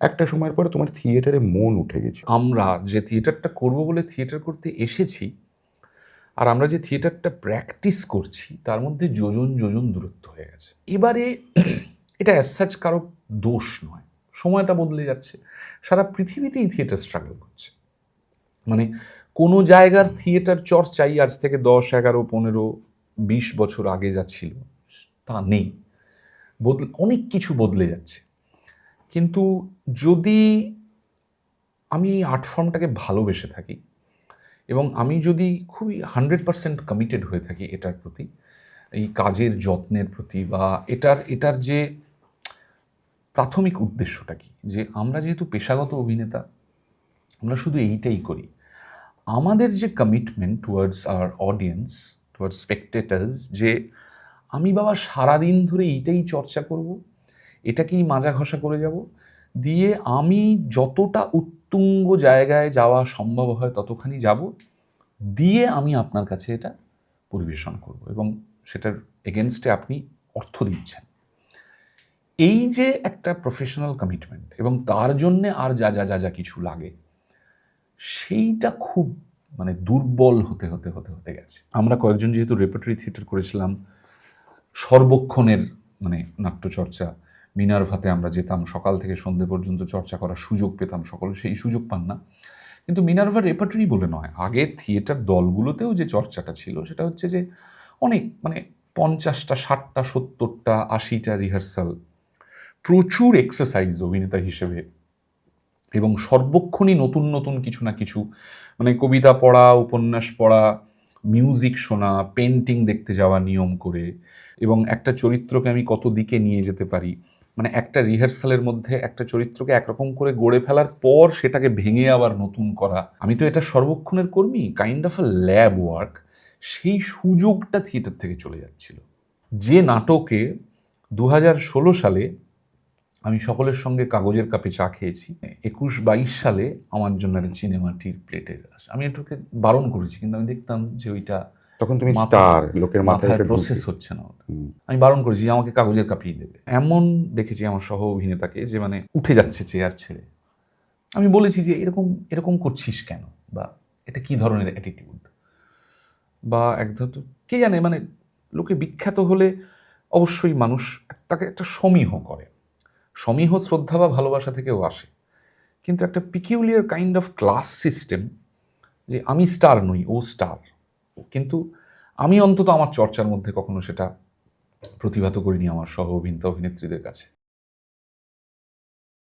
একটা সময়ের পরে তোমার থিয়েটারে মন উঠে গেছে। আমরা যে থিয়েটারটা করব বলে থিয়েটার করতে এসেছি, আর আমরা যে থিয়েটারটা প্র্যাকটিস করছি তার মধ্যে যোজন যোজন দূরত্ব হয়ে গেছে। এবারে এটা অ্যাজ সাচ কারো দোষ নয়, সময়টা বদলে যাচ্ছে, সারা পৃথিবীতেই থিয়েটার স্ট্রাগল করছে। মানে কোনো জায়গার থিয়েটার চর্চাই আজ থেকে 10, 11, 15, 20 বছর আগে যা ছিল তা নেই। অনেক কিছু বদলে যাচ্ছে। কিন্তু যদি আমি এই আর্ট ফর্মটাকে ভালোবেসে থাকি এবং আমি যদি খুবই 100% কমিটেড হয়ে থাকি এটার প্রতি, এই কাজের যত্নের প্রতি, বা এটার যে প্রাথমিক উদ্দেশ্যটা কি, যে আমরা যেহেতু পেশাগত অভিনেতা, আমরা শুধু এইটাই করি। আমাদের যে commitment towards hour audience, towards স্পেকটেটার্স, যে আমি বাবা সারাদিন ধরে এইটাই চর্চা করব, এটাকেই মাজা ঘষা করে যাব, দিয়ে আমি যতটা উত্তুঙ্গ জায়গায় যাওয়া সম্ভব হয় ততখানি যাব, দিয়ে আমি আপনার কাছে এটা পরিবেশন করব এবং সেটার এগেনস্টে আপনি অর্থ দিচ্ছেন। এই যে একটা প্রফেশনাল কমিটমেন্ট এবং তার জন্যে আর যা যা যা যা কিছু লাগে, সেইটা খুব মানে দুর্বল হতে হতে হতে হতে গেছে। আমরা কয়েকজন যেহেতু রেপার্টরি থিয়েটার করেছিলাম, সর্বক্ষণের মানে নাট্যচর্চা, মিনার্ভাতে আমরা যেতাম, সকাল থেকে সন্ধ্যে পর্যন্ত চর্চা করার সুযোগ পেতাম, সকলে সেই সুযোগ পান না। কিন্তু মিনার্ভা রেপার্টরি বলে নয়, আগের থিয়েটার দলগুলোতেও যে চর্চাটা ছিল সেটা হচ্ছে যে অনেক মানে 50টা, 60টা, 70টা, 80টা রিহার্সাল, প্রচুর এক্সারসাইজ অভিনেতা হিসেবে, এবং সর্বক্ষণই নতুন নতুন কিছু না কিছু, মানে কবিতা পড়া, উপন্যাস পড়া, মিউজিক শোনা, পেন্টিং দেখতে যাওয়া নিয়ম করে, এবং একটা চরিত্রকে আমি কত দিকে নিয়ে যেতে পারি, মানে একটা রিহার্সালের মধ্যে একটা চরিত্রকে একরকম করে গড়ে ফেলার পর সেটাকে ভেঙে আবার নতুন করা। আমি তো এটা সর্বক্ষণের কর্মী, kind of a lab work, সেই সুযোগটা থিয়েটার থেকে চলে যাচ্ছিল। যে নাটকে 2016 সালে আমি সকলের সঙ্গে কাগজের কাপে চা খেয়েছি, 21-22 সালে আমার জন্য একটা সিনেমাটির প্লেটের আসে, আমি এটাকে বারণ করেছি, কিন্তু আমি দেখতাম যে ওইটা তখন তুমি স্টার, লোকের মাথায় মাথায় প্রসেস হচ্ছে না। আমি বারণ করেছি যে আমাকে কাগজের কাপেই দেবে। এমন দেখেছি আমার সহ অভিনেতাকে যে মানে উঠে যাচ্ছে চেয়ার ছেড়ে। আমি বলেছি যে এরকম এরকম করছিস কেন, বা এটা কি ধরনের অ্যাটিটিউড, বা একদম কে জানে, মানে লোকে বিখ্যাত হলে অবশ্যই মানুষ তাকে একটা সমীহ করে, সমীহ শ্রদ্ধা বা ভালোবাসা থেকেও আসে, কিন্তু একটা peculiar kind of class system, যে আমি স্টার নই, ও স্টার, কিন্তু আমি অন্তত আমার চর্চার মধ্যে কখনো সেটা প্রতিভাত করিনি আমার সহ অভিনেতা অভিনেত্রীদের কাছে।